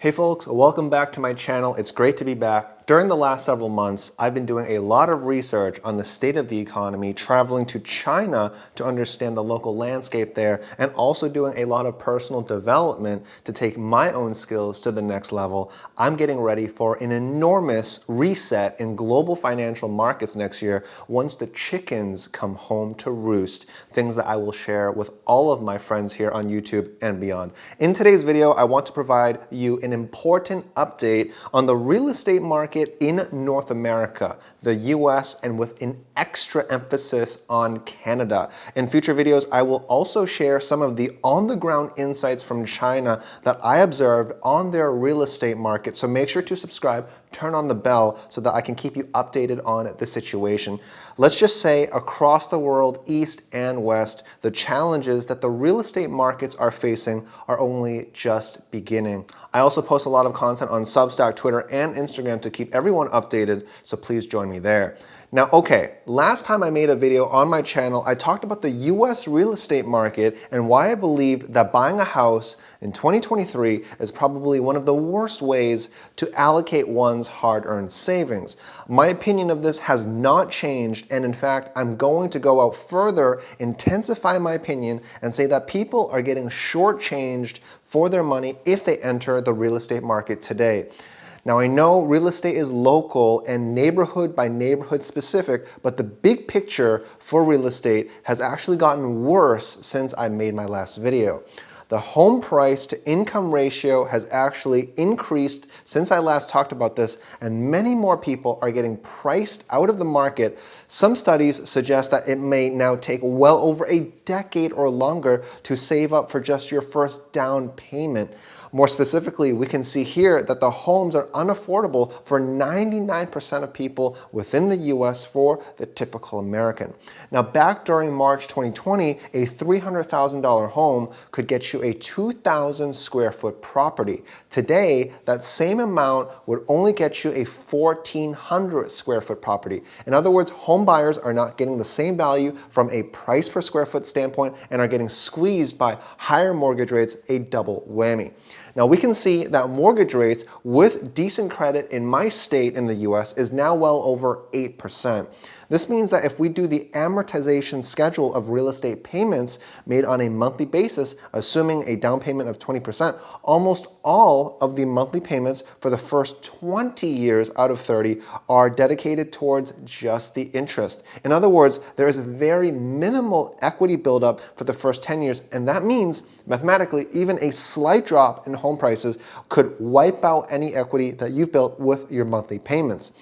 Hey folks, welcome back to my channel. It's great to be back. During the last several months, I've been doing a lot of research on the state of the economy, traveling to China to understand the local landscape there, and also doing a lot of personal development to take my own skills to the next level. I'm getting ready for an enormous reset in global financial markets next year once the chickens come home to roost, things that I will share with all of my friends here on YouTube and beyond. In today's video, I want to provide you an important update on the real estate market in North America, the US, and with an extra emphasis on Canada. In future videos, I will also share some of the on-the-ground insights from China that I observed on their real estate market. So make sure to subscribe, turn on the bell so that I can keep you updated on the situation. Let's just say across the world, East and West, the challenges that the real estate markets are facing are only just beginning. I also post a lot of content on Substack, Twitter, and Instagram to keep everyone updated, so please join me there. Now, okay, last time I made a video on my channel, I talked about the US real estate market and why I believed that buying a house in 2023 is probably one of the worst ways to allocate one's hard-earned savings. My opinion of this has not changed, and in fact, I'm going to go out further, intensify my opinion, and say that people are getting shortchanged for their money if they enter the real estate market today. Now, I know real estate is local and neighborhood by neighborhood specific, but the big picture for real estate has actually gotten worse since I made my last video. The home price to income ratio has actually increased since I last talked about this, and many more people are getting priced out of the market. Some studies suggest that it may now take well over a decade or longer to save up for just your first down payment. More specifically, we can see here that the homes are unaffordable for 99% of people within the US for the typical American. Now, back during March 2020, a $300,000 home could get you a 2,000 square foot property. Today, that same amount would only get you a 1,400 square foot property. In other words, home buyers are not getting the same value from a price per square foot standpoint and are getting squeezed by higher mortgage rates, a double whammy. Now, we can see that mortgage rates with decent credit in my state in the US is now well over 8%. This means that if we do the amortization schedule of real estate payments made on a monthly basis, assuming a down payment of 20%, almost all of the monthly payments for the first 20 years out of 30 are dedicated towards just the interest. In other words, there is very minimal equity buildup for the first 10 years, and that means mathematically even a slight drop in home prices could wipe out any equity that you've built with your monthly payments.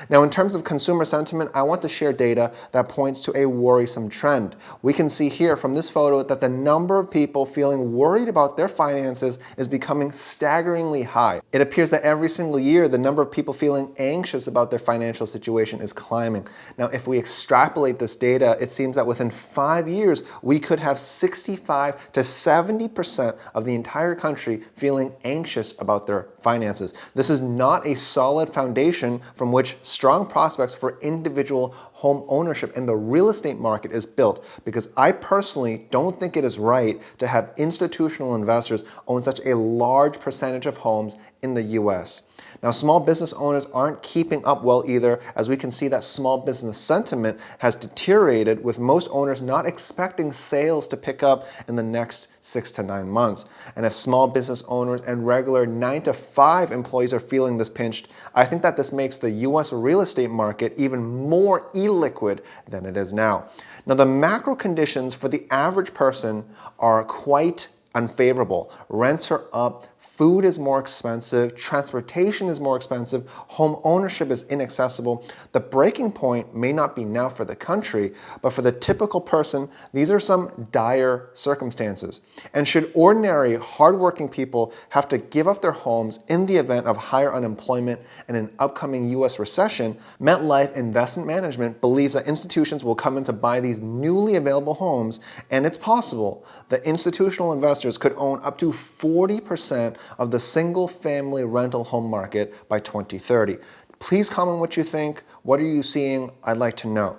Now, in terms of consumer sentiment, I want to share data that points to a worrisome trend. We can see here from this photo that the number of people feeling worried about their finances is becoming staggeringly high. It appears that every single year, the number of people feeling anxious about their financial situation is climbing. Now, if we extrapolate this data, it seems that within 5 years, we could have 65 to 70% of the entire country feeling anxious about their finances. This is not a solid foundation from which strong prospects for individual home ownership in the real estate market is built, because I personally don't think it is right to have institutional investors own such a large percentage of homes in the US. Now, small business owners aren't keeping up well either, as we can see that small business sentiment has deteriorated, with most owners not expecting sales to pick up in the next 6 to 9 months. And if small business owners and regular 9 to 5 employees are feeling this pinched, I think that this makes the US real estate market even more illiquid than it is now. Now, the macro conditions for the average person are quite unfavorable. Rents are up, food is more expensive, transportation is more expensive, home ownership is inaccessible. The breaking point may not be now for the country, but for the typical person, these are some dire circumstances. And should ordinary, hardworking people have to give up their homes in the event of higher unemployment and an upcoming US recession, MetLife Investment Management believes that institutions will come in to buy these newly available homes, and it's possible that institutional investors could own up to 40% of the single-family rental home market by 2030. Please comment what you think. What are you seeing? I'd like to know.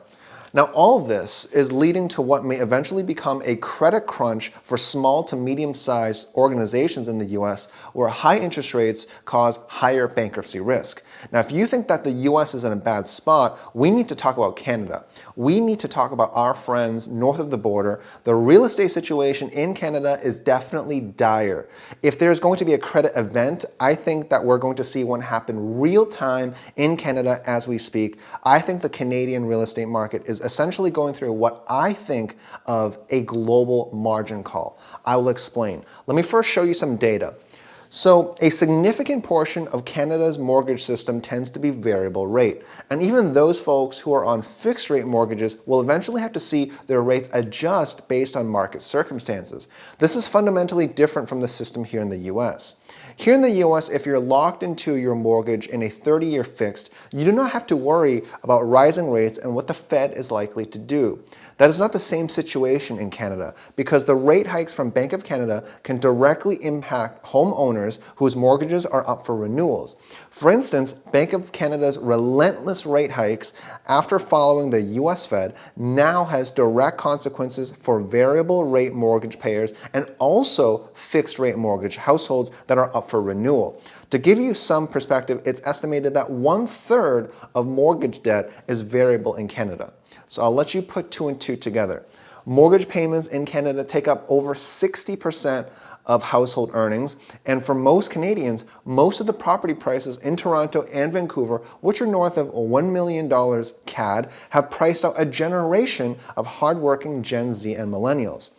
Now, all of this is leading to what may eventually become a credit crunch for small to medium-sized organizations in the US, where high interest rates cause higher bankruptcy risk. Now, if you think that the US is in a bad spot, we need to talk about Canada. We need to talk about our friends north of the border. The real estate situation in Canada is definitely dire. If there's going to be a credit event, I think that we're going to see one happen real time in Canada as we speak. I think the Canadian real estate market is essentially going through what I think of a global margin call. I will explain. Let me first show you some data. So a significant portion of Canada's mortgage system tends to be variable rate. And even those folks who are on fixed rate mortgages will eventually have to see their rates adjust based on market circumstances. This is fundamentally different from the system here in the US. Here in the US, if you're locked into your mortgage in a 30-year fixed, you do not have to worry about rising rates and what the Fed is likely to do. That is not the same situation in Canada because the rate hikes from Bank of Canada can directly impact homeowners whose mortgages are up for renewals. For instance, Bank of Canada's relentless rate hikes after following the US Fed now has direct consequences for variable rate mortgage payers and also fixed rate mortgage households that are up for renewal. To give you some perspective, it's estimated that 1/3 of mortgage debt is variable in Canada. So I'll let you put two and two together. Mortgage payments in Canada take up over 60% of household earnings, and for most Canadians, most of the property prices in Toronto and Vancouver, which are north of $1 million CAD, have priced out a generation of hardworking Gen Z and millennials.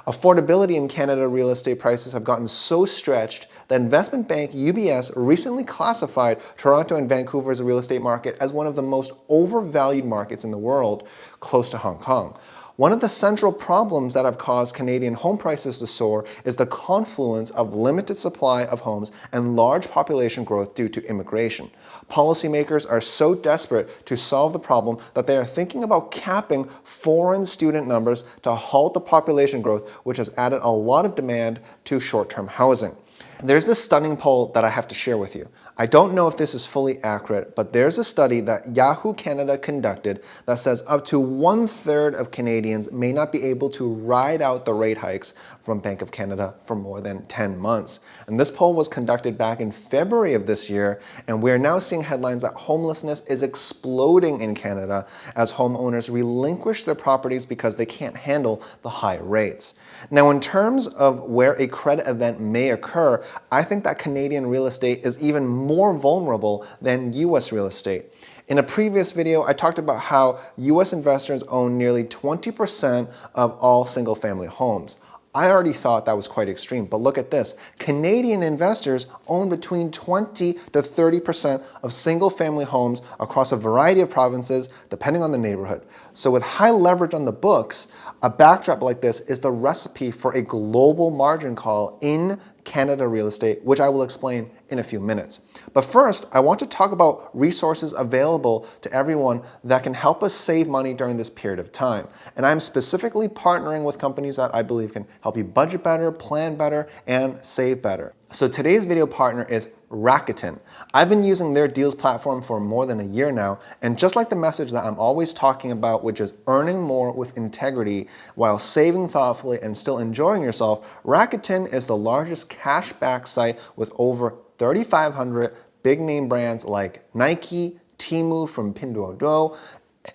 Affordability in Canada real estate prices have gotten so stretched that investment bank UBS recently classified Toronto and Vancouver's real estate market as one of the most overvalued markets in the world, close to Hong Kong. One of the central problems that have caused Canadian home prices to soar is the confluence of limited supply of homes and large population growth due to immigration. Policymakers are so desperate to solve the problem that they are thinking about capping foreign student numbers to halt the population growth, which has added a lot of demand to short-term housing. There's this stunning poll that I have to share with you. I don't know if this is fully accurate, but there's a study that Yahoo Canada conducted that says up to 1/3 of Canadians may not be able to ride out the rate hikes from Bank of Canada for more than 10 months. And this poll was conducted back in February of this year, and we're now seeing headlines that homelessness is exploding in Canada as homeowners relinquish their properties because they can't handle the high rates. Now, in terms of where a credit event may occur, I think that Canadian real estate is even more vulnerable than US real estate. In a previous video, I talked about how US investors own nearly 20% of all single-family homes. I already thought that was quite extreme, but look at this. Canadian investors own between 20 to 30% of single-family homes across a variety of provinces, depending on the neighborhood. So with high leverage on the books, a backdrop like this is the recipe for a global margin call in Canada real estate, which I will explain in a few minutes. But first, I want to talk about resources available to everyone that can help us save money during this period of time. And I'm specifically partnering with companies that I believe can help you budget better, plan better, and save better. So today's video partner is Rakuten. I've been using their deals platform for more than a year now, and just like the message that I'm always talking about, which is earning more with integrity while saving thoughtfully and still enjoying yourself, Rakuten is the largest cashback site with over 3,500 big name brands like Nike, Temu from Pinduoduo,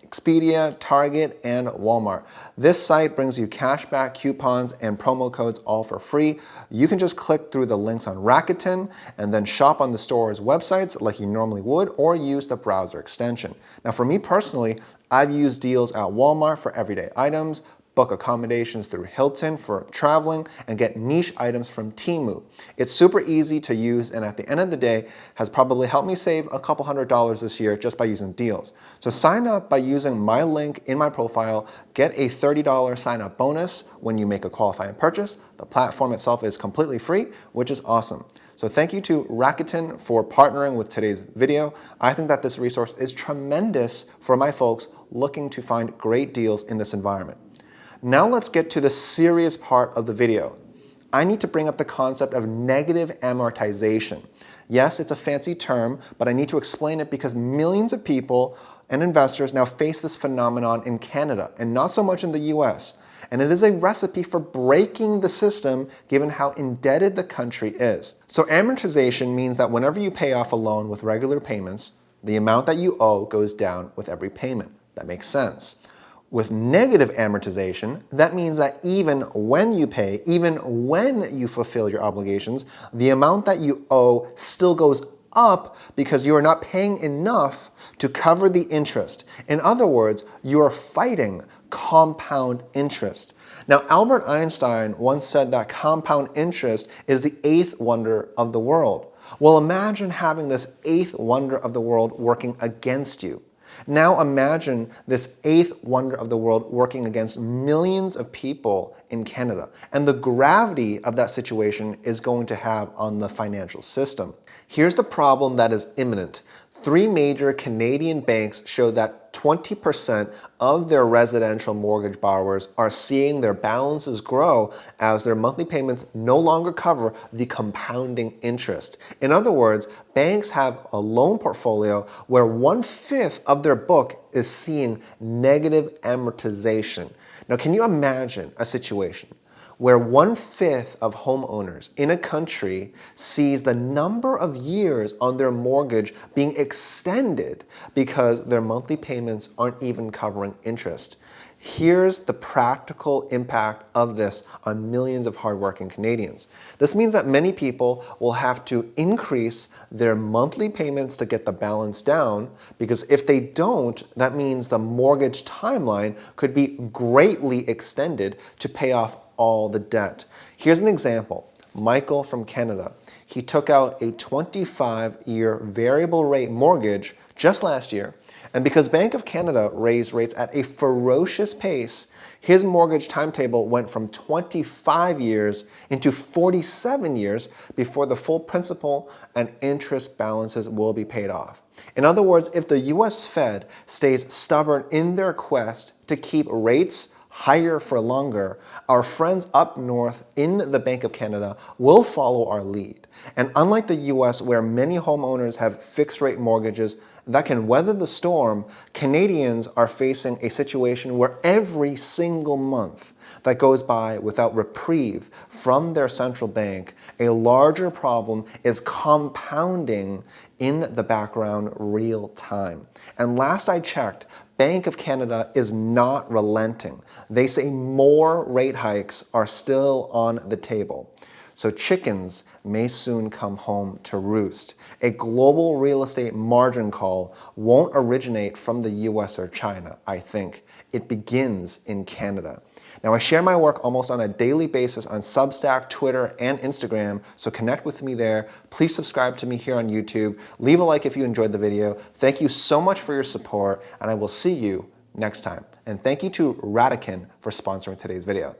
Expedia, Target, and Walmart. This site brings you cashback coupons and promo codes all for free. You can just click through the links on Rakuten and then shop on the store's websites like you normally would, or use the browser extension. Now for me personally, I've used deals at Walmart for everyday items, book accommodations through Hilton for traveling, and get niche items from Temu. It's super easy to use, and at the end of the day, has probably helped me save a couple $100s this year just by using deals. So sign up by using my link in my profile, get a $30 sign up bonus when you make a qualifying purchase. The platform itself is completely free, which is awesome. So thank you to Rakuten for partnering with today's video. I think that this resource is tremendous for my folks looking to find great deals in this environment. Now let's get to the serious part of the video. I need to bring up the concept of negative amortization. Yes, it's a fancy term, but I need to explain it because millions of people and investors now face this phenomenon in Canada and not so much in the US. And it is a recipe for breaking the system given how indebted the country is. So amortization means that whenever you pay off a loan with regular payments, the amount that you owe goes down with every payment. That makes sense. With negative amortization, that means that even when you pay, even when you fulfill your obligations, the amount that you owe still goes up because you are not paying enough to cover the interest. In other words, you are fighting compound interest. Now, Albert Einstein once said that compound interest is the eighth wonder of the world. Well, imagine having this eighth wonder of the world working against you. Now imagine this eighth wonder of the world working against millions of people in Canada. And the gravity of that situation is going to have on the financial system. Here's the problem that is imminent. 3 major Canadian banks show that 20% of their residential mortgage borrowers are seeing their balances grow as their monthly payments no longer cover the compounding interest. In other words, banks have a loan portfolio where 1/5 of their book is seeing negative amortization. Now, can you imagine a situation where 1/5 of homeowners in a country sees the number of years on their mortgage being extended because their monthly payments aren't even covering interest? Here's the practical impact of this on millions of hardworking Canadians. This means that many people will have to increase their monthly payments to get the balance down, because if they don't, that means the mortgage timeline could be greatly extended to pay off all the debt. Here's an example. Michael from Canada. He took out a 25-year variable rate mortgage just last year, and because Bank of Canada raised rates at a ferocious pace, his mortgage timetable went from 25 years into 47 years before the full principal and interest balances will be paid off. In other words, if the US Fed stays stubborn in their quest to keep rates higher for longer, our friends up north in the Bank of Canada will follow our lead. And unlike the US, where many homeowners have fixed rate mortgages that can weather the storm, Canadians are facing a situation where every single month that goes by without reprieve from their central bank, a larger problem is compounding in the background real time. And last I checked, Bank of Canada is not relenting. They say more rate hikes are still on the table. So chickens may soon come home to roost. A global real estate margin call won't originate from the US or China, I think. It begins in Canada. Now, I share my work almost on a daily basis on Substack, Twitter, and Instagram, so connect with me there. Please subscribe to me here on YouTube. Leave a like if you enjoyed the video. Thank you so much for your support, and I will see you next time. And thank you to Radican for sponsoring today's video.